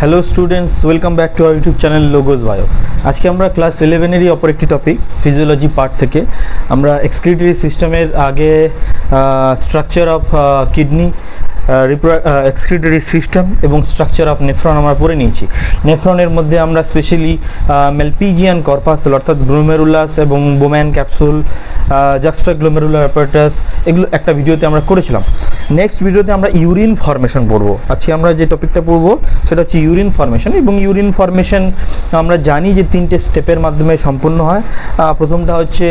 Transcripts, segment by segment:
Hello students, welcome back to our YouTube channel logos bio. আজকে আমরা class 11-এরই অপর একটি টপিক ফিজিওলজি পার্ট থেকে আমরা এক্সক্রিটরি সিস্টেমের আগে structure of kidney, excretory system এবং স্ট্রাকচার অফ নেফ্রন আমরা পড়ে নিয়েছি। নেফ্রনের মধ্যে আমরা স্পেশালি মেলপিজিয়ান কর্পাসেল অর্থাৎ গ্লোমেরুলাস এবং বোম্যান ক্যাপসুল, জাক্সটা গ্লোমেরুলার অ্যাপারেটাস, এগুলো একটা ভিডিওতে আমরা করেছিলাম। নেক্সট ভিডিওতে আমরা ইউরিন ফর্মেশন পড়বো। আজকে আমরা যে টপিকটা পড়বো সেটা হচ্ছে ইউরিন ফর্মেশন। এবং ইউরিন ফর্মেশন আমরা জানি যে 3টে স্টেপের মাধ্যমে সম্পন্ন হয়। প্রথমটা হচ্ছে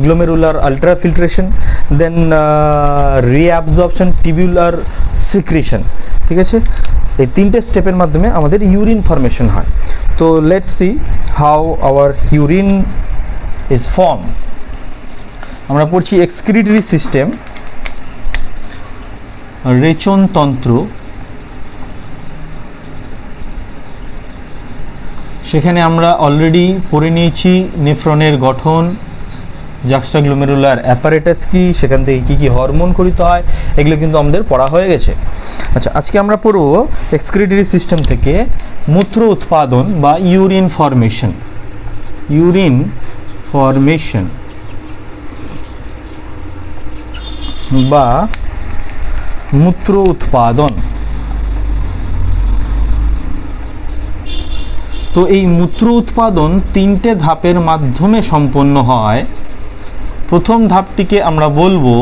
গ্লোমেরুলার আলট্রাফিল্ট্রেশন, দেন রিঅ্যাবজর্পশন, টিবিউলার সিক্রিশন। ঠিক আছে, এই 3টে স্টেপের মাধ্যমে আমাদের ইউরিন ফর্মেশন হয়। তো let's see how hour urine is form. আমরা পড়ছি এক্সক্রিটরি সিস্টেম, রেচনতন্ত্র। সেখানে আমরা অলরেডি পড়ে নিয়েছি নেফ্রনের গঠন, জাক্সটাগ্লোমেরুলার অ্যাপারেটাস কি, সেখান থেকে কী কী হরমোন খরিত হয়, এগুলো কিন্তু আমাদের পড়া হয়ে গেছে। আচ্ছা, আজকে আমরা পড়ব এক্সক্রিটরি সিস্টেম থেকে মূত্র উৎপাদন বা ইউরিন ফর্মেশন। ইউরিন ফর্মেশন বা মূত্র উৎপাদন। তো এই মূত্র উৎপাদন 3টে ধাপের মাধ্যমে সম্পন্ন হয়। প্রথম ধাপটিকে আমরা বলবো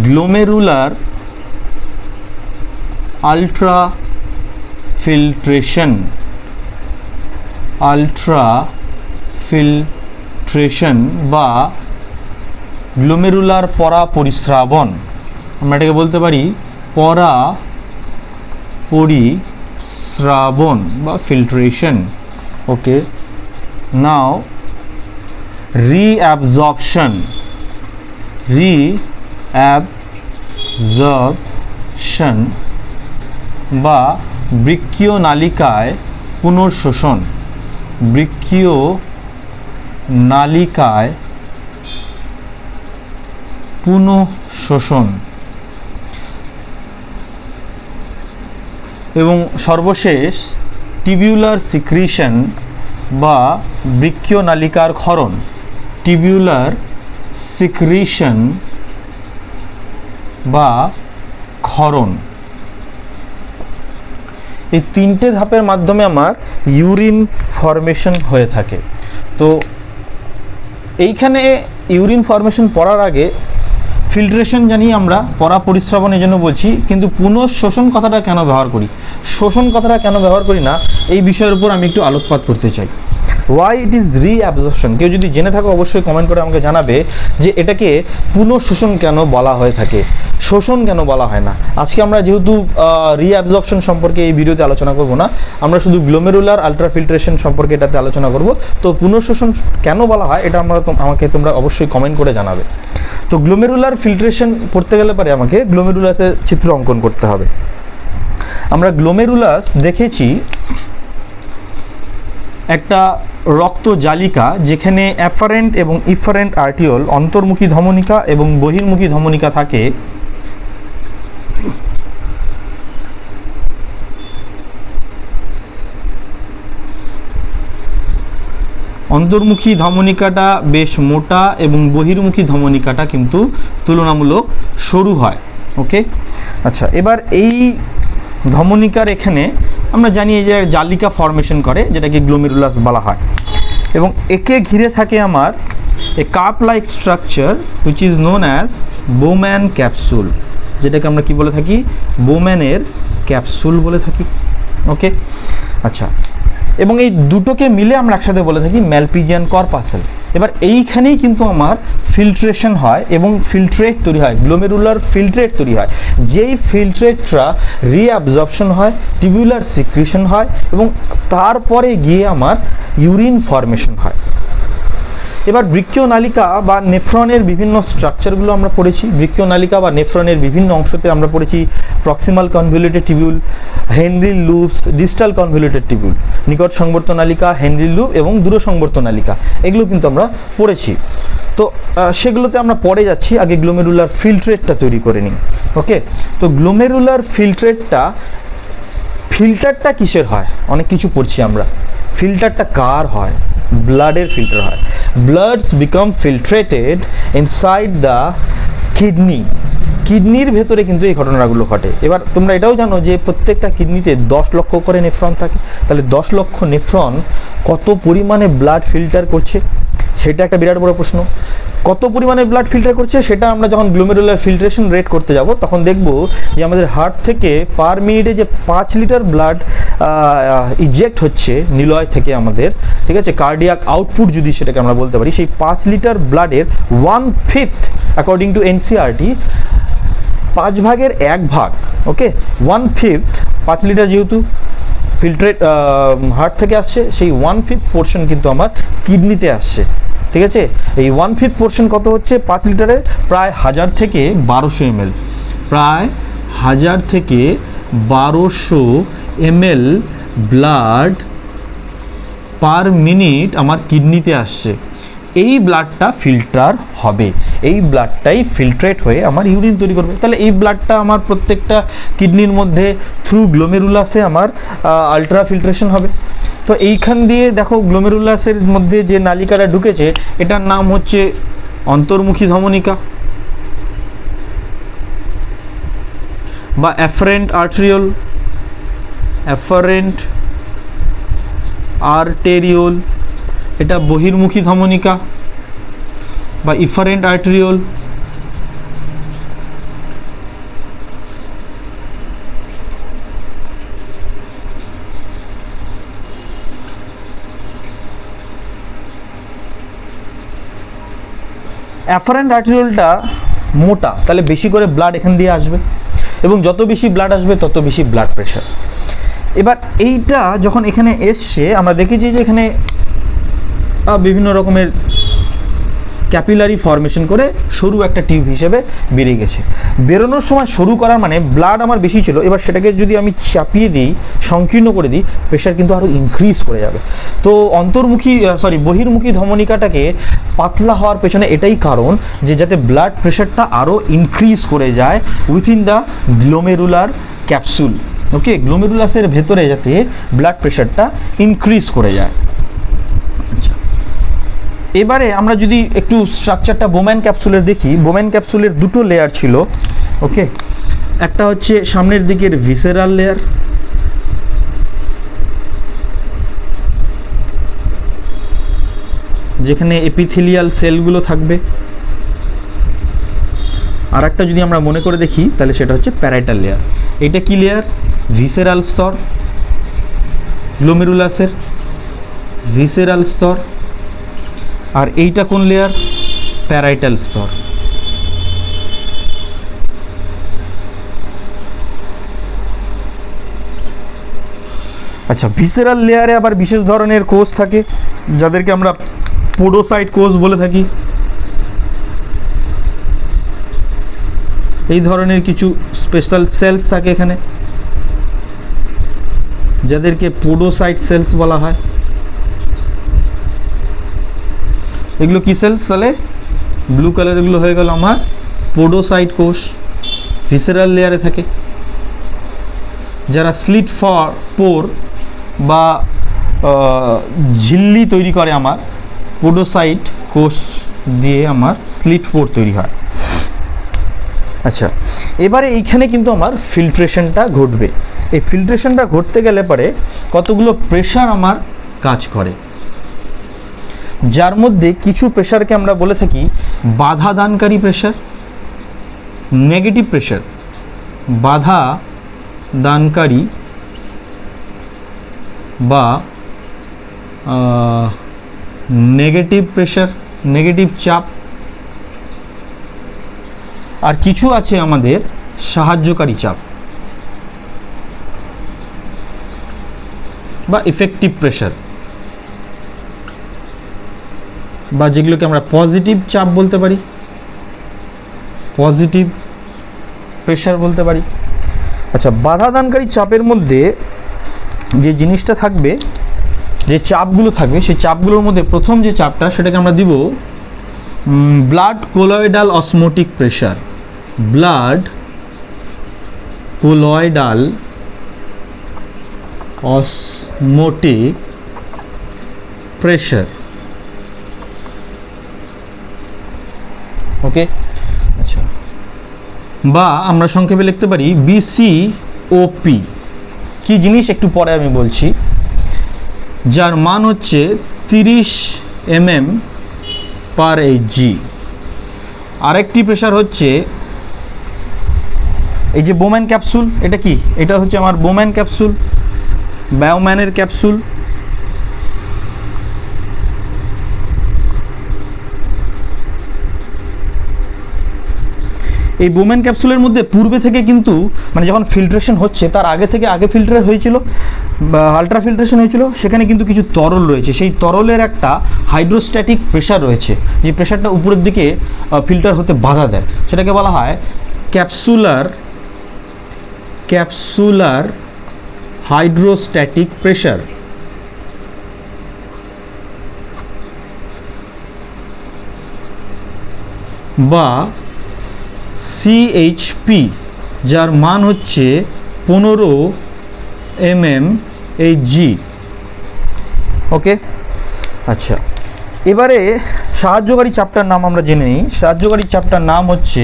গ্লোমেরুলার আলট্রাফিল্ট্রেশন। আলট্রাফিল্ট্রেশন বা গ্লোমেরুলার পরাপরিস্রাবন। আমরা এটাকে বলতে পারি পরাপরিস্রাবন বা ফিল্ট্রেশন। ওকে, নাও রিঅ্যাবজর্পশন। রিঅ্যাবজর্পশন বা বৃক্কীয় নালিকায় পুনর্শোষণ। বৃক্কীয় নালিকায় পুনঃশোষণ। এবং সর্বশেষ টিবিউলার সিক্রিশন বা বৃক্কীয় নালিকার ক্ষরণ। টিবিউলার সিক্রিশন বা ক্ষরণ। এই 3টে ধাপের মাধ্যমে আমার ইউরিন ফর্মেশন হয়ে থাকে। তো এইখানে ইউরিন ফর্মেশন পড়ার আগে ফিল্ট্রেশন জানি আমরা, পরাপরিস্রাবন এই জন্য বলছি, কিন্তু পুনঃশোষণ কথাটা কেন ব্যবহার করি, শোষণ কথাটা কেন ব্যবহার করি না, এই বিষয়ের উপর আমি একটু আলোকপাত করতে চাই। Why it is reabsorption. কেউ যদি জেনে থাকো অবশ্যই কমেন্ট করে আমাকে জানাবে যে এটাকে পুনঃশোষণ কেন বলা হয়ে থাকে, শোষণ কেন বলা হয় না। আজকে আমরা যেহেতু রিঅ্যাবজর্পশন সম্পর্কে এই ভিডিওতে আলোচনা করব না, আমরা শুধু গ্লোমেরুলার আলট্রাফিল্ট্রেশন সম্পর্কে এটাতে আলোচনা করব। তো পুনঃশোষণ কেন বলা হয় এটা আমাকে তোমরা অবশ্যই কমেন্ট করে জানাবে। তো গ্লোমেরুলার ফিল্ট্রেশন পড়তে গেলে পরে আমাকে গ্লোমেরুলাসের চিত্র অঙ্কন করতে হবে। আমরা গ্লোমেরুলাস দেখেছি একটা রক্ত জালিকা, যেখানে অ্যাফারেন্ট এবং ইফারেন্ট আর্টিওল, অন্তর্মুখী ধমনিকা এবং বহির্মুখী ধমনিকা থাকে। অন্তর্মুখী ধমনিকাটা বেশ মোটা এবং বহির্মুখী ধমনিকাটা কিন্তু তুলনামূলক সরু হয়। ওকে, আচ্ছা, এবার এই ধমনিকার এখানে আমরা জানি যে জালিকা ফর্মেশন করে, যেটাকে গ্লোমেরুলাস বলা হয়। এবং একে ঘিরে থাকে আমার a cup like structure which is known as Bowman capsule, যেটাকে আমরা কি বলে থাকি, বোম্যানের ক্যাপসুল বলে থাকি। ওকে, আচ্ছা, এবং এই দুটোকে মিলে আমরা একসাথে বলে থাকি মেলপিজিয়ান কর্পাসেল। এবার এইখানেই কিন্তু আমার ফিল্ট্রেশন হয় এবং ফিল্ট্রেট তৈরি হয়, গ্লোমেরুলার ফিল্ট্রেট তৈরি হয়। যেই ফিল্ট্রেটটা রিঅ্যাবজর্পশন হয়, টিবিউলার সিক্রিশন হয় এবং তারপরে গিয়ে আমার ইউরিন ফর্মেশন হয়। এবার বৃক্কীয় নালিকা বা নেফ্রনের বিভিন্ন স্ট্রাকচারগুলো আমরা পড়েছি। বৃক্কীয় নালিকা বা নেফ্রনের বিভিন্ন অংশতে আমরা পড়েছি প্রক্সিমাল কনভলিউটেড টিবিউল, হেনরির লুপস, ডিস্টাল কনভলিউটেড টিবিউল, নিকট সংবর্ত নালিকা, হেনরির লুপ এবং দূর সংবর্ত নালিকা, এগুলো কিন্তু আমরা পড়েছি। তো সেগুলোতে আমরা পরে যাচ্ছি, আগে গ্লোমেরুলার ফিল্ট্রেটটা তৈরি করে নিই। ওকে, তো গ্লোমেরুলার ফিল্টারটা কিসের হয়? অনেক কিছু পড়ছি আমরা। ফিল্টারটা কার হয়? ব্লাডের ফিল্টার হয়। Bloods become filtrated inside the kidney. কিডনির ভেতরে কিন্তু এই ঘটনাগুলো ঘটে। এবার তোমরা এটাও জানো যে প্রত্যেকটা কিডনিতে 10 লক্ষ করে নেফ্রন থাকে। তাহলে 10 লক্ষ নেফ্রন কত পরিমাণে ব্লাড ফিল্টার করছে, সেটা একটা বিরাট বড় প্রশ্ন। কত পরিমাণে ব্লাড ফিল্টার করছে সেটা আমরা যখন গ্লোমেরুলার ফিল্ট্রেশন রেট করতে যাব তখন দেখব যে আমাদের হার্ট থেকে পার মিনিটে যে 5 লিটার ব্লাড ইজেক্ট হচ্ছে নিলয় থেকে আমাদের, ঠিক আছে, কার্ডিয়াক আউটপুট যদি সেটাকে আমরা বলতে পারি, সেই 5 লিটার ব্লাডের 1/5 অ্যাকর্ডিং টু এনসিআরটি 5 ভাগের 1 ভাগ, ওকে, 1/5, 5 লিটার যেহেতু ফিল্ট্রেট হার্ট থেকে আসছে, সেই 1/5 পোর্শন কিন্তু আমার কিডনিতে আসছে। ঠিক আছে, এই 1/5 পোর্শন কত হচ্ছে? 5 লিটারের প্রায় 1000 থেকে 1200 ml, প্রায় 1000 থেকে 1200 ml ব্লাড পার মিনিট আমার কিডনিতে আসছে। এই ব্লাডটা ফিল্টার হবে, এই ব্লাডটাই ফিল্ট্রেট হয়ে আমার ইউরিন তৈরি করবে। তাহলে এই ব্লাডটা আমার প্রত্যেকটা কিডনির মধ্যে থ্রু গ্লোমেরুলাসে আমার আলট্রা ফিল্ট্রেশন হবে। তো এইখান দিয়ে দেখো গ্লোমেরুলাসের মধ্যে যে নালিকাটা ঢুকেছে এটার নাম হচ্ছে অন্তর্মুখী ধমনিকা বা অ্যাফারেন্ট আর্টেরিওল, এটা বহির্মুখী ধমনিকা বা ইফারেন্ট আর্টেরিওল। অ্যাফারেন্ট আর্টেরিওলটা মোটা, তাহলে বেশি করে ব্লাড এখান দিয়ে আসবে এবং যত বেশি ব্লাড আসবে তত বেশি ব্লাড প্রেশার। এবার এইটা যখন এখানে এসছে আমরা দেখেছি যে এখানে বিভিন্ন রকমের ক্যাপিলারি ফর্মেশন করে সরু একটা টিউব হিসেবে বেরিয়ে গেছে। বেরোনোর সময় সরু করার মানে ব্লাড আমার বেশি ছিল, এবার সেটাকে যদি আমি চাপিয়ে দিই, সংকীর্ণ করে দিই, প্রেশার কিন্তু আরও ইনক্রিজ করে যাবে। তো বহির্মুখী ধমনিকাটাকে পাতলা হওয়ার পেছনে এটাই কারণ যে যাতে ব্লাড প্রেশারটা আরও ইনক্রিজ করে যায় উইথিন দ্য গ্লোমেরুলার ক্যাপসুল। ওকে, গ্লোমেরুলাসের ভেতরে যাতে ব্লাড প্রেশারটা ইনক্রিজ করে যায়। এবারে আমরা যদি একটু স্ট্রাকচারটা বোম্যান ক্যাপসুলের দেখি, বোম্যান ক্যাপসুলের দুটো লেয়ার ছিল। ওকে, একটা হচ্ছে সামনের দিকের ভিসেরাল লেয়ার, যেখানে এপিথেলিয়াল সেলগুলো থাকবে, আর একটা যদি আমরা মনে করে দেখি তাহলে সেটা হচ্ছে প্যারাইটাল লেয়ার। এইটা কি লেয়ার? ভিসেরাল স্তর, গ্লোমেরুলাসের ভিসেরাল স্তর। আর এইটা কোন লেয়ার? প্যারাইটাল স্তর। আচ্ছা, ভিসেরাল লেয়ারে আবার বিশেষ ধরনের কোষ থাকে যাদেরকে আমরা পোডোসাইট কোষ বলে থাকি। এই ধরনের কিছু স্পেশাল সেলস থাকে এখানে যাদেরকে পোডোসাইট সেলস বলা হয়। এগুলো কি সেলস? তাহলে ব্লু কালার এগুলো হয়ে গেল আমার পোডোসাইট কোষ, ভিসেরাল লেয়ারে থাকে। যারা স্লিট পোর বা ঝিল্লি তৈরি করে আমার পোডোসাইট কোষ দিয়ে আমার স্লিট পোর তৈরি হয়। আচ্ছা, এবারে এইখানে কিন্তু আমার ফিল্ট্রেশনটা ঘটবে। এই ফিল্ট্রেশনটা ঘটতে গেলে পরে কতগুলো প্রেশার আমার কাজ করে, যার মধ্যে কিছু প্রেশারকে আমরা বলে থাকি বাধা দানকারী প্রেশার, নেগেটিভ প্রেশার, বাধা দানকারী বা নেগেটিভ প্রেশার, নেগেটিভ চাপ। আর কিছু আছে আমাদের সাহায্যকারী চাপ বা ইফেক্টিভ প্রেশার। বা যেগুলোকে আমরা পজিটিভ চাপ বলতে পারি, পজিটিভ প্রেশার বলতে পারি। আচ্ছা, বাধাদানকারী চাপের মধ্যে যে জিনিসটা থাকবে, যে চাপগুলো থাকবে, সেই চাপগুলোর মধ্যে প্রথম যে চাপটা সেটাকে আমরা দিব blood colloidal osmotic pressure. Blood colloidal osmotic pressure. Okay, আচ্ছা, বা আমরা সংক্ষেপে লিখতে পারি BCOP। কি জিনিস একটু পরে আমি বলছি, যার মান হচ্ছে 30 mm/Hg। আরেকটি প্রেশার হচ্ছে এই যে বোম্যান ক্যাপসুল, এটা কি, এটা হচ্ছে আমার বোম্যান ক্যাপসুল, বায়োম্যানের ক্যাপসুল। এই বোম্যান ক্যাপসুলের মধ্যে পূর্বে থেকে কিন্তু মানে যখন ফিল্ট্রেশন হচ্ছে তার আগে থেকে ফিল্টার হয়েছিল বা আলট্রা ফিল্ট্রেশন হয়েছিল, সেখানে কিন্তু কিছু তরল রয়েছে। সেই তরলের একটা হাইড্রোস্ট্যাটিক প্রেশার রয়েছে, যে প্রেশারটা উপরের দিকে ফিল্টার হতে বাধা দেয়, সেটাকে বলা হয় ক্যাপসুলার হাইড্রোস্ট্যাটিক প্রেশার। বা CHP, যার মান হচ্ছে 15 mmHg। ওকে, আচ্ছা, এবারে সাহায্যকারী চাপটার নাম আমরা জেনে নিই। সাহায্যকারী চাপটার নাম হচ্ছে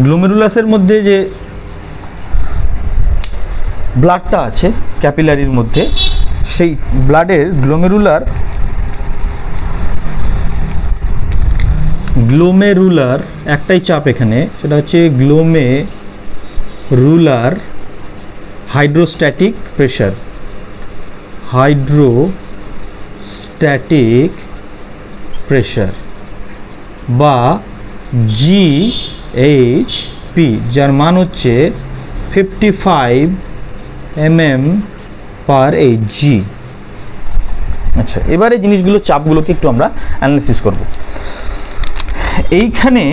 গ্লোমেরুলাসের মধ্যে যে ব্লাডটা আছে ক্যাপিলারির মধ্যে, সেই ব্লাডের গ্লোমেরুলার একটাই চাপ এখানে, সেটা হচ্ছে গ্লোমেরুলার হাইড্রোস্ট্যাটিক প্রেশার। বা GHP, যার মান হচ্ছে 55 mm/Hg। আচ্ছা, এবারে জিনিসগুলো চাপগুলোকে একটু আমরা অ্যানালিসিস করব। এইখানে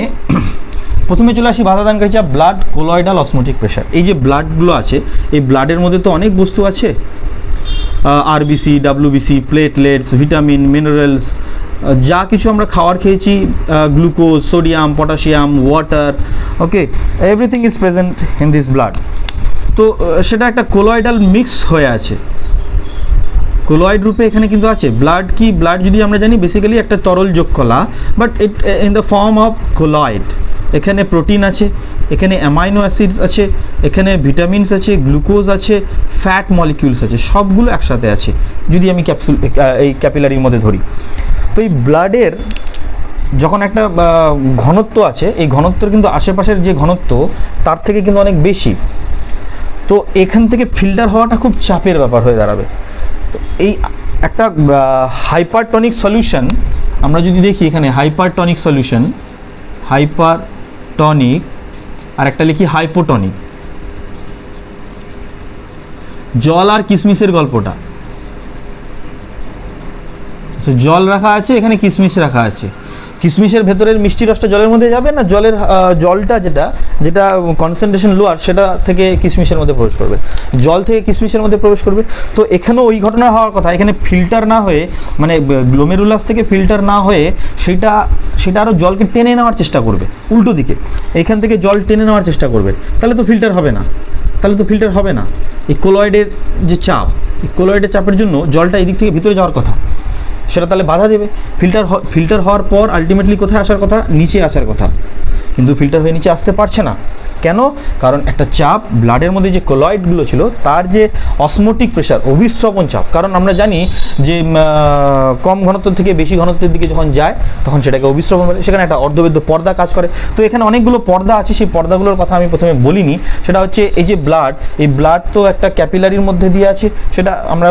প্রথমে চলে আসি বাধাদানকারী চাপ, ব্লাড কোলয়েডাল অসমোটিক প্রেশার। এই যে ব্লাডগুলো আছে, এই ব্লাডের মধ্যে তো অনেক বস্তু আছে, RBC, WBC, platelets, vitamin, minerals, যা কিছু আমরা খাবার খেয়েছি, glucose, sodium, potassium, water, okay, everything is present in this blood. তো সেটা একটা কোলয়েডাল মিক্স হয়ে আছে, কোলয়েড রূপে এখানে কিন্তু আছে। ব্লাড কি, ব্লাড যদি আমরা জানি বেসিক্যালি একটা তরল যোগকলা, but it in the form of colloid. এখানে প্রোটিন আছে, এখানে অ্যামাইনো অ্যাসিডস আছে, এখানে ভিটামিনস আছে, গ্লুকোজ আছে, ফ্যাট মলিকিউলস আছে, সবগুলো একসাথে আছে যদি আমি এই ক্যাপিলারির মধ্যে ধরি। তো এই ব্লাডের যখন একটা ঘনত্ব আছে, এই ঘনত্বের কিন্তু আশেপাশের যে ঘনত্ব তার থেকে কিন্তু অনেক বেশি। তো এখান থেকে ফিল্টার হওয়াটা খুব চাপের ব্যাপার হয়ে দাঁড়াবে। তো এই একটা হাইপারটনিক সলিউশন আমরা যদি দেখি, এখানে হাইপারটনিক সলিউশন, হাইপারটনিক, আর একটা লিখি হাইপোটনিক। জল আর কিশমিশের গল্পটা, জল রাখা আছে, এখানে কিশমিশ রাখা আছে। কিশমিশের ভেতরের মিষ্টি রসটা জলের মধ্যে যাবে না, জলটা যেটা কনসেন্ট্রেশন লোয়ার সেটা থেকে কিশমিশের মধ্যে প্রবেশ করবে, জল থেকে কিশমিশের মধ্যে প্রবেশ করবে। তো এখানেও ওই ঘটনা হওয়ার কথা, এখানে ফিল্টার না হয়ে, মানে গ্লোমেরুলাস থেকে ফিল্টার না হয়ে সেটা আরও জলকে টেনে নেওয়ার চেষ্টা করবে উল্টো দিকে, এখান থেকে জল টেনে নেওয়ার চেষ্টা করবে, তাহলে তো ফিল্টার হবে না। এই কোলয়েডের যে চাপ, এই কোলয়েডের চাপের জন্য জলটা এদিক থেকে ভিতরে যাওয়ার কথা, সেটা তাহলে বাধা দেবে। ফিল্টার হওয়ার পর আলটিমেটলি কোথায় আসার কথা, নিচে আসার কথা, কিন্তু ফিল্টার হয়ে নিচে আসতে পারছে না। কেন? কারণ একটা চাপ, ব্লাডের মধ্যে যে কোলয়েডগুলো ছিল তার যে অসমোটিক প্রেশার, অভিস্রবণ চাপ, কারণ আমরা জানি যে কম ঘনত্ব থেকে বেশি ঘনত্বের দিকে যখন যায় তখন সেটাকে অভিস্রবণ বলে। সেখানে একটা অর্ধবেদ্য পর্দা কাজ করে। তো এখানে অনেকগুলো পর্দা আছে, সেই পর্দাগুলোর কথা আমি প্রথমে বলিনি। সেটা হচ্ছে এই যে ব্লাড, এই ব্লাড তো একটা ক্যাপিলারির মধ্যে দিয়ে আছে, সেটা আমরা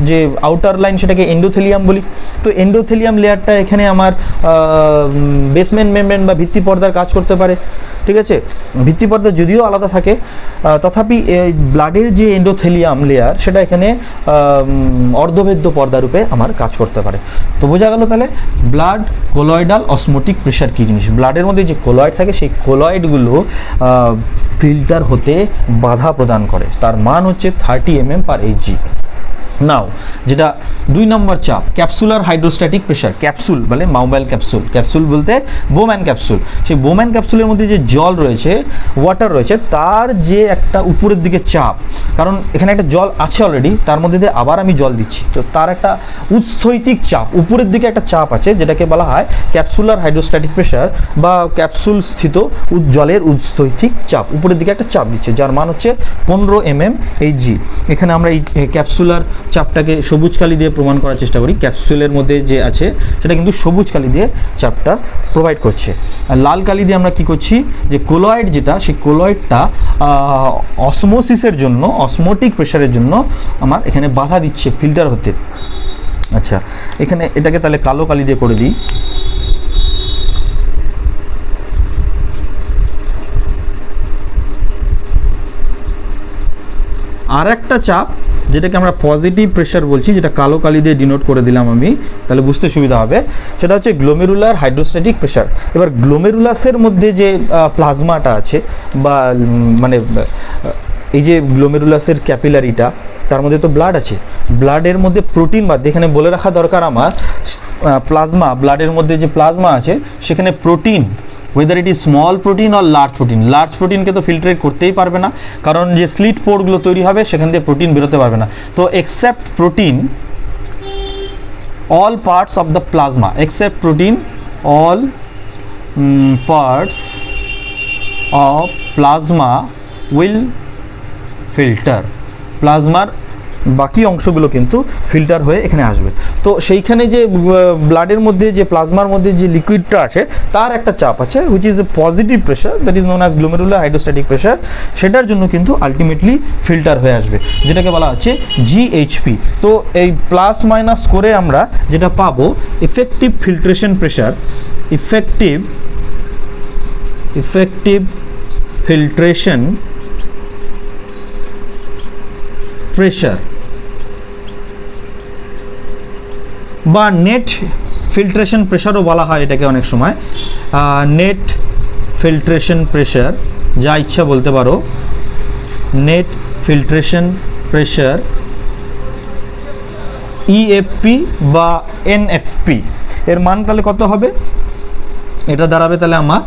যে আউটার লাইন সেটাকে এন্ডোথেলিয়াম বলি। তো এন্ডোথেলিয়াম লেয়ারটা এখানে আমার বেসমেন্ট মেমব্রেন বা ভিত্তি পর্দার কাজ করতে পারে। ঠিক আছে। ভিত্তিপর্দা যদিও আলাদা থাকে, তথাপি এই ব্লাডের যে এন্ডোথেলিয়াম লেয়ার সেটা এখানে অর্ধভেদ্য পর্দা রূপে আমার কাজ করতে পারে। তো বোঝা গেল তাহলে ব্লাড কোলয়েডাল অসমোটিক প্রেশার কী জিনিস। ব্লাডের মধ্যে যে কোলয়েড থাকে সেই কোলয়েডগুলো ফিল্টার হতে বাধা প্রদান করে, তার মান হচ্ছে 30 mm/Hg। নাও যেটা 2 নম্বর চাপ, ক্যাপসুলার হাইড্রোস্ট্যাটিক প্রেশার। ক্যাপসুল বলে মাউবাইল ক্যাপসুল, ক্যাপসুল বলতে বোম্যান ক্যাপসুল। সেই বোম্যান ক্যাপসুলের মধ্যে যে জল রয়েছে, ওয়াটার রয়েছে, তার যে একটা উপরের দিকে চাপ, কারণ এখানে একটা জল আছে অলরেডি, তার মধ্যে দিয়ে আবার আমি জল দিচ্ছি, তো তার একটা উৎস্থৈতিক চাপ, উপরের দিকে একটা চাপ আছে, যেটাকে বলা হয় ক্যাপসুলার হাইড্রোস্ট্যাটিক প্রেশার বা ক্যাপসুল স্থিত জলের উৎস্থৈতিক চাপ। উপরের দিকে একটা চাপ দিচ্ছে যার মান হচ্ছে 15 mm/Hg। এখানে আমরা এই ক্যাপসুলার চাপটাকে সবুজ কালি দিয়ে প্রমাণ করার চেষ্টা করি। ক্যাপসুলের মধ্যে যে আছে সেটা কিন্তু সবুজ কালি দিয়ে চাপটা প্রোভাইড করছে। আর লাল কালি দিয়ে আমরা কি করছি, যে কোলয়েড যেটা, সেই কোলয়েডটা অসমোসিসের জন্য, অসমোটিক প্রেশারের জন্য আমার এখানে বাধা দিচ্ছে ফিল্টার হতে। আচ্ছা, এখানে এটাকে তাহলে কালো কালি দিয়ে করে দিই। আর একটা চাপ যেটাকে আমরা পজিটিভ প্রেশার বলছি, যেটা কালো কালি দিয়ে ডিনোট করে দিলাম আমি, তাহলে বুঝতে সুবিধা হবে, সেটা হচ্ছে গ্লোমেরুলার হাইড্রোস্ট্যাটিক প্রেশার। এবার গ্লোমেরুলাসের মধ্যে যে প্লাজমাটা আছে, বা মানে এই যে গ্লোমেরুলাসের ক্যাপিলারিটা, তার মধ্যে তো ব্লাড আছে, ব্লাডের মধ্যে প্রোটিন বাদ, এখানে বলে রাখা দরকার আমার, প্লাজমা, ব্লাডের মধ্যে যে প্লাজমা আছে সেখানে protein, whether it is small protein or large protein কে তো ফিল্টারেট করতেই পারবে না, কারণ যে স্লিট পোরগুলো তৈরি হবে সেখান থেকে প্রোটিন বেরোতে পারবে না। তো except protein, all parts of the plasma, except protein, all parts of plasma will filter। প্লাজমার বাকি অংশগুলো কিন্তু ফিল্টার হয়ে এখানে আসবে। তো সেইখানে যে ব্লাডের মধ্যে যে প্লাজমার মধ্যে যে লিকুইডটা আছে তার একটা চাপ আছে, which is a positive pressure, that is known as glomerular hydrostatic pressure. সেটার জন্য কিন্তু আলটিমেটলি ফিল্টার হয়ে আসবে, যেটাকে বলা হচ্ছে জিএইচপি। তো এই প্লাস মাইনাস করে আমরা যেটা পাবো, effective filtration pressure, effective filtration pressure বা নেট ফিল্ট্রেশন প্রেশারও বলা হয় এটাকে অনেক সময়। নেট ফিল্ট্রেশন প্রেশার, যা ইচ্ছা বলতে পারো, নেট ফিল্ট্রেশন প্রেশার, ইএফপি বা এনএফপি, এর মান তাহলে কত হবে, এটা দাঁড়াবে তাহলে আমার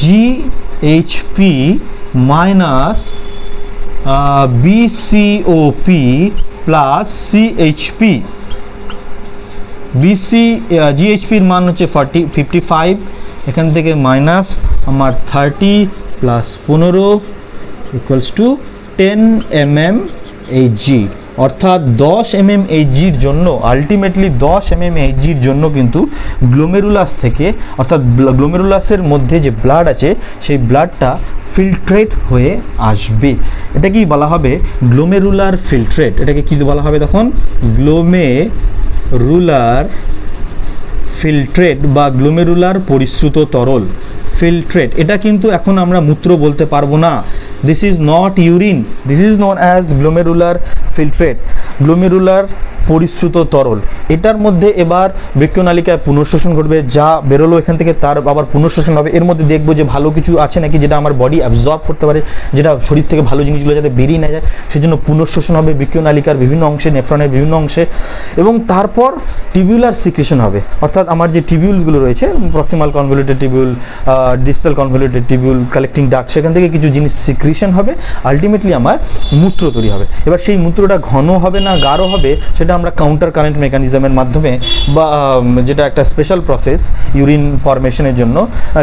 জিএইচপি মাইনাস বিসিওপি প্লাস সিএইচপি। জিএইচপির মান হচ্ছে 55, এখান থেকে মাইনাস আমার 30 প্লাস 15 ইকুয়ালস টু 10 mm/Hg, অর্থাৎ 10 mm/Hg-র জন্য, আলটিমেটলি 10 mm/Hg-র জন্য কিন্তু গ্লোমেরুলাস থেকে, অর্থাৎ গ্লোমেরুলাসের মধ্যে যে ব্লাড আছে সেই ব্লাডটা ফিল্ট্রেট হয়ে আসবে। এটা কি বলা হবে, গ্লোমেরুলার ফিল্ট্রেট। এটাকে কি বলা হবে তখন, গ্লোমেরুলার ফিল্ট্রেট বা গ্লোমেরুলার পরিশ্রুত তরল ফিল্ট্রেট। এটা কিন্তু এখন আমরা মূত্র বলতে পারবো না, this is not urine, this is known as glomerular filtrate, glomerular পরিশ্রুত তরল। এটার মধ্যে এবার বৃক্কনালিকায় পুনঃশোষণ ঘটবে, যা বেরোলো এখান থেকে তার আবার পুনঃশোষণ হবে। এর মধ্যে দেখবো যে ভালো কিছু আছে নাকি যেটা আমার বডি অ্যাবজর্ব করতে পারে, যেটা শরীর থেকে ভালো জিনিসগুলো যাতে বেরিয়ে না যায়, সেজন্য পুনঃশোষণ হবে বৃক্কনালিকার বিভিন্ন অংশে, নেফ্রনের বিভিন্ন অংশে, এবং তারপর টিবিউলার সিক্রেশন হবে, অর্থাৎ আমার যে টিবিউলগুলো রয়েছে, proximal convoluted tubule, distal convoluted tubule, collecting duct, সেখান থেকে কিছু জিনিস সিক্রেশন হবে, আলটিমেটলি আমার মূত্র তৈরি হবে। এবার সেই মূত্রটা ঘন হবে না গাঢ় হবে সেটা আমরা কাউন্টার কারেন্ট মেকানিজমের মাধ্যমে, বা যেটা একটা স্পেশাল প্রসেস ইউরিন ফরমেশনের জন্য,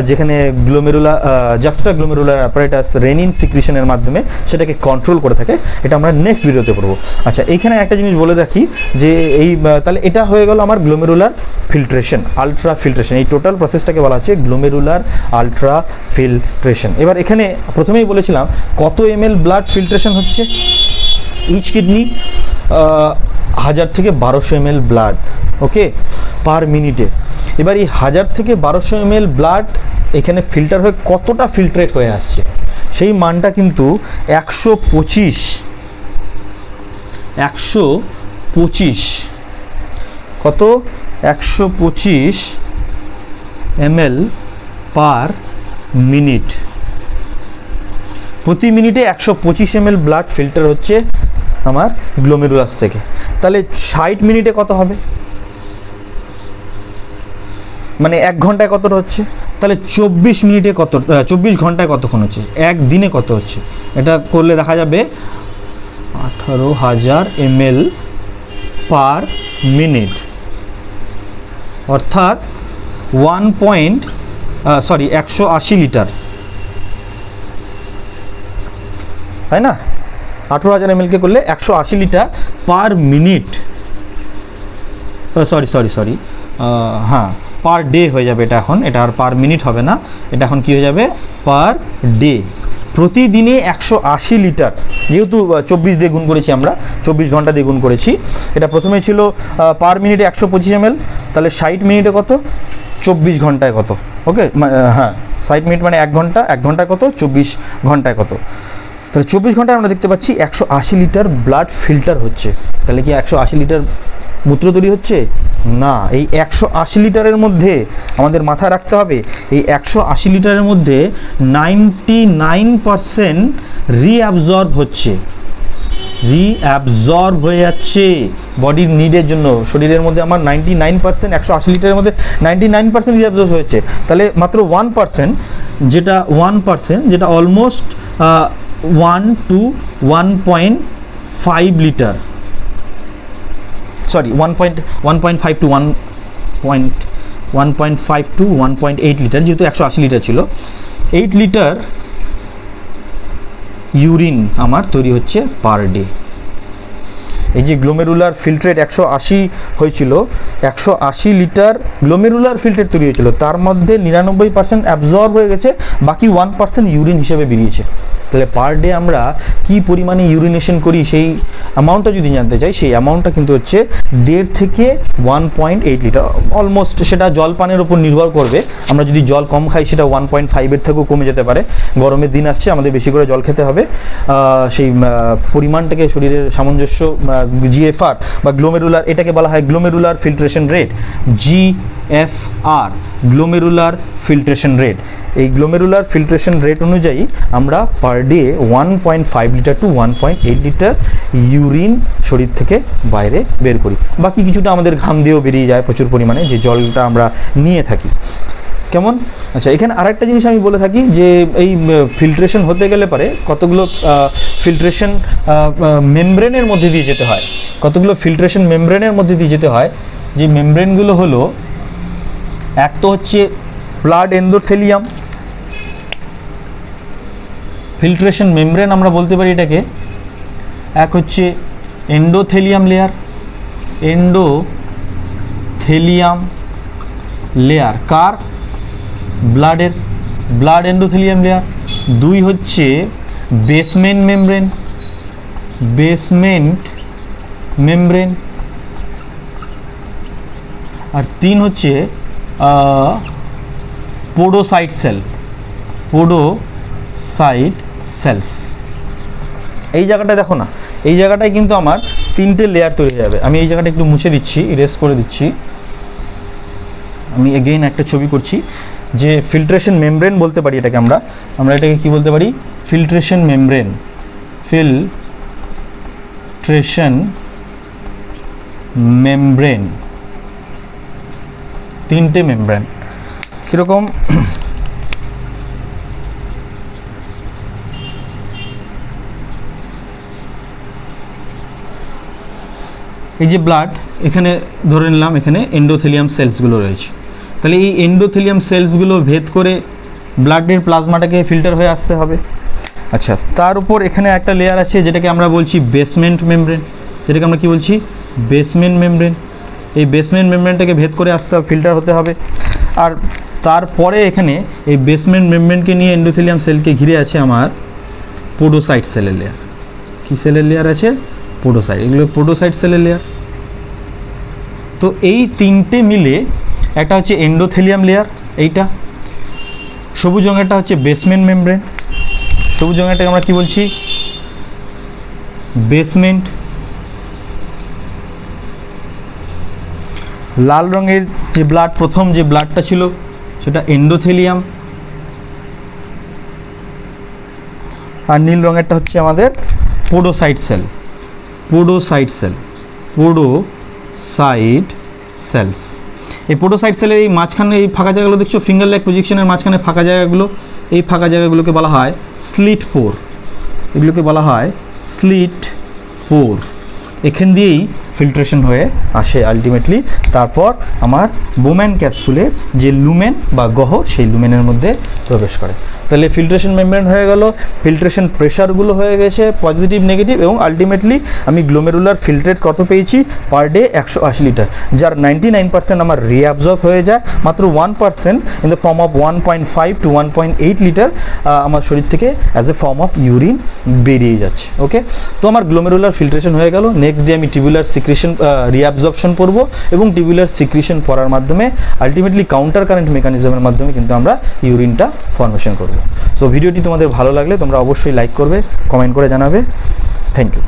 যেখানে গ্লোমেরুলার জাক্সটা গ্লোমেরুলার অ্যাপারেটাস রেনিন সিক্রেশনের মাধ্যমে সেটাকে কন্ট্রোল করে থাকে। এটা আমরা নেক্সট ভিডিওতে পড়বো। আচ্ছা, এইখানে একটা জিনিস বলে রাখি যে এই তাহলে এটা হয়ে গেল আমার গ্লোমেরুলার ফিল্ট্রেশন, আলট্রা ফিল্ট্রেশন। এই টোটাল প্রসেসটাকে বলা হচ্ছে গ্লোমেরুলার আলট্রা ফিল্ট্রেশন। এবার এখানে প্রথমেই বলেছিলাম কত ml ব্লাড ফিল্ট্রেশন হচ্ছে, ইচ কিডনি 1000 থেকে 1200 ml ব্লাড, ওকে, পার মিনিটে। এবার এই 1000 থেকে 1200 ml ব্লাড এখানে ফিল্টার হয়ে কতটা ফিল্ট্রেট হয়ে আসছে সেই মানটা কিন্তু 125 কত 125 ml পার মিনিট। প্রতি মিনিটে 125 ml ব্লাড ফিল্টার হচ্ছে আমার গ্লোমেরুলাস থেকে। তাহলে 60 মিনিটে কত হবে, মানে 1 ঘন্টায় কতটা হচ্ছে? তাহলে 24 মিনিটে কত, 24 ঘন্টায় কতক্ষণ হচ্ছে, একদিনে কত হচ্ছে? এটা করলে দেখা যাবে 18,000 ml পার মিনিট, অর্থাৎ 180 লিটার, তাই না? 18,000 ml কে করলে 180 লিটার পার মিনিট, সরি হ্যাঁ পার ডে হয়ে যাবে এটা। এখন এটা আর পার মিনিট হবে না, এটা এখন কি হয়ে যাবে, পার ডে। প্রতিদিনে 180 লিটার, যেহেতু 24 দিয়ে গুণ করেছি আমরা, 24 ঘন্টা দিয়ে গুণ করেছি। এটা প্রথমে ছিল পার মিনিটে 125 ml, তাহলে 60 মিনিটে কত, 24 ঘন্টায় কত? ওকে, হ্যাঁ 60 মিনিট মানে 1 ঘন্টা, 1 ঘন্টায় কত, 24 ঘন্টায় কত? তাহলে 24 ঘন্টায় আমরা দেখতে পাচ্ছি 180 লিটার ব্লাড ফিল্টার হচ্ছে। তাহলে কি 180 লিটার মূত্র তৈরি হচ্ছে? না, এই 180 লিটারের মধ্যে আমাদের মাথায় রাখতে হবে, এই 180 লিটারের মধ্যে 99% রিঅ্যাবজর্ব হচ্ছে, রিঅ্যাবজর্ব হয়ে যাচ্ছে বডির নিডের জন্য। শরীরের মধ্যে আমার 99%, 180 লিটারের মধ্যে 99% রিঅ্যাবজর্ব হয়েছে। তাহলে মাত্র 1%, যেটা almost 1 to 1.5 litre, sorry 1.5 to 1.5 to 1.8 litre, যেহেতু 180 লিটার ছিল, 8 লিটার ইউরিন আমার তৈরি হচ্ছে পার ডে। এই যে গ্লোমেরুলার ফিল্ট্রেট 180 হয়েছিল, 180 লিটার গ্লোমেরুলার ফিল্ট্রেট তৈরি হয়েছিল, তার মধ্যে 99% অ্যাবজর্ব হয়ে গেছে, বাকি 1% ইউরিন হিসেবে বেরিয়েছে। তাহলে পার ডে আমরা কি পরিমাণে ইউরিনেশন করি সেই অ্যামাউন্টটা যদি জানতে চাই, সেই অ্যামাউন্টটা কিন্তু হচ্ছে 1.5 থেকে 1.8 লিটার অলমোস্ট। সেটা জলপানের উপর নির্ভর করবে, আমরা যদি জল কম খাই সেটা 1.5-এর থেকেও কমে যেতে পারে। গরমের দিন আসছে, আমাদের বেশি করে জল খেতে হবে, সেই পরিমাণটাকে শরীরের সামঞ্জস্য, GFR বা গ্লোমেরুলার, এটাকে বলা হয় glomerular filtration rate, GFR, glomerular filtration rate. এই গ্লোমেরুলার ফিল্ট্রেশন রেট অনুযায়ী আমরা per day 1.5 litre to 1.8 litre urine শরীর থেকে বাইরে বের করি। বাকি কিছুটা আমাদের ঘাম দিয়েও বেরিয়ে যায় প্রচুর পরিমাণে, যে জলটা আমরা নিয়ে থাকি। কেমন? আচ্ছা, এখানে আরেকটা জিনিস আমি বলে থাকি যে এই ফিল্ট্রেশন হতে গেলে পারে কতগুলো ফিল্ট্রেশন মেমব্রেনের মধ্যে দিয়ে যেতে হয়, কতগুলো ফিল্ট্রেশন মেমব্রেনের মধ্যে দিয়ে যেতে হয়। যে মেমব্রেনগুলো হলো, এক তো হচ্ছে ব্লাড এন্ডোথেলিয়াম, ফিল্ট্রেশন মেমব্রেন আমরা বলতে পারি এটাকে। এক হচ্ছে এন্ডোথেলিয়াম লেয়ার, এন্ডোথেলিয়াম লেয়ার কার? ব্লাডের, ব্লাড এন্ডোথেলিয়াম লেয়ার। 2 হচ্ছে বেসমেন্ট মেমব্রেন, বেসমেন্ট মেমব্রেন। আর 3 হচ্ছে পোডোসাইট সেল, পোডোসাইট সেলস। এই জায়গাটা দেখো না, এই জায়গাটায় কিন্তু আমার 3টে লেয়ার তৈরি হয়ে যাবে। আমি এই জায়গাটা একটু মুছে দিচ্ছি, ইরেজ করে দিচ্ছি। আমি এগেইন একটা ছবি করছি, যে ফিল্ট্রেশন মেমব্রেন বলতে পারি এটাকে আমরা এটাকে কি বলতে পারি? ফিল্ট্রেশন মেমব্রেন, ফিল্ট্রেশন মেমব্রেন, 3টে মেমব্রেন। কীরকম? এই যে ব্লাড, এখানে ধরে নিলাম এখানে এন্ডোথেলিয়াম সেলসগুলো রয়েছে। তাহলে এই এন্ডোথেলিয়াম সেলসগুলো ভেদ করে ব্লাডের প্লাজমাটাকে ফিল্টার হয়ে আসতে হবে। আচ্ছা, তার উপর এখানে একটা লেয়ার আছে যেটাকে আমরা বলছি বেসমেন্ট মেমব্রেন, যেটাকে আমরা কি বলছি? Basement membrane. এই বেসমেন্ট মেমব্রেনটাকে ভেদ করে আসতে হবে, ফিল্টার হতে হবে। আর তারপরে এখানে এই বেসমেন্ট মেমব্রেনকে নিয়ে এন্ডোথেলিয়াম সেলকে ঘিরে আছে আমার পোডোসাইট সেলের লেয়ার। কি সেলের লেয়ার আছে? পোডোসাইট। এগুলো পোডোসাইট সেলের লেয়ার। তো এই 3টে মিলে একটা হচ্ছে এন্ডোথেলিয়াম লেয়ার, এইটা। সবুজ রঙেরটা হচ্ছে বেসমেন্ট মেমব্রেন, সবুজ রঙেরটাকে আমরা কি বলছি, বেসমেন্ট। লাল রঙের যে ব্লাড, প্রথম যে ব্লাডটা ছিল সেটা এন্ডোথেলিয়াম, আর নীল রঙেরটা হচ্ছে আমাদের পোডোসাইট সেল, পোডোসাইট সেল, পোডোসাইট সেলস। এই পোডোসাইট সেলের এই মাঝখানে এই ফাঁকা জায়গাগুলো দেখছো, ফিঙ্গার লাইক পজিশনের মাঝখানে ফাঁকা জায়গাগুলো, এই ফাঁকা জায়গাগুলোকে বলা হয় স্লিট পোর, এগুলোকে বলা হয় স্লিট পোর। এখান দিয়েই ফিল্ট্রেশন হয়ে আসে আলটিমেটলি, তারপর আমার বোম্যান ক্যাপসুলের যে লুমেন বা গহ্বর, সেই লুমেনের মধ্যে প্রবেশ করে। তাহলে ফিল্ট্রেশন মেমব্রেন হয়ে গেল, ফিল্ট্রেশন প্রেশারগুলো হয়ে গেছে পজিটিভ নেগেটিভ, এবং আলটিমেটলি আমি গ্লোমেরুলার ফিল্ট্রেট কত পেয়েছি, পার ডে 180 লিটার, যার 99% আমার রিঅ্যাবজর্ব হয়ে যায়, মাত্র 1% in the form of 1.5 to 1.8 litre আমার শরীর থেকে as a form of urine বেরিয়ে যাচ্ছে। ওকে, তো আমার গ্লোমেরুলার ফিল্ট্রেশন হয়ে গেল। নেক্সট ডে আমি টিবিউলার সিক্রেশন রিঅ্যাবজর্পশন করব, এবং টিবিউলার সিক্রেশন করার মাধ্যমে আলটিমেটলি কাউন্টার কারেন্ট মেকানিজমের মাধ্যমে কিন্তু আমরা ইউরিনটা ফর্মেশন করব। সো ভিডিওটি তোমাদের ভালো লাগলে তোমরা অবশ্যই লাইক করবে, কমেন্ট করে জানাবে। Thank you.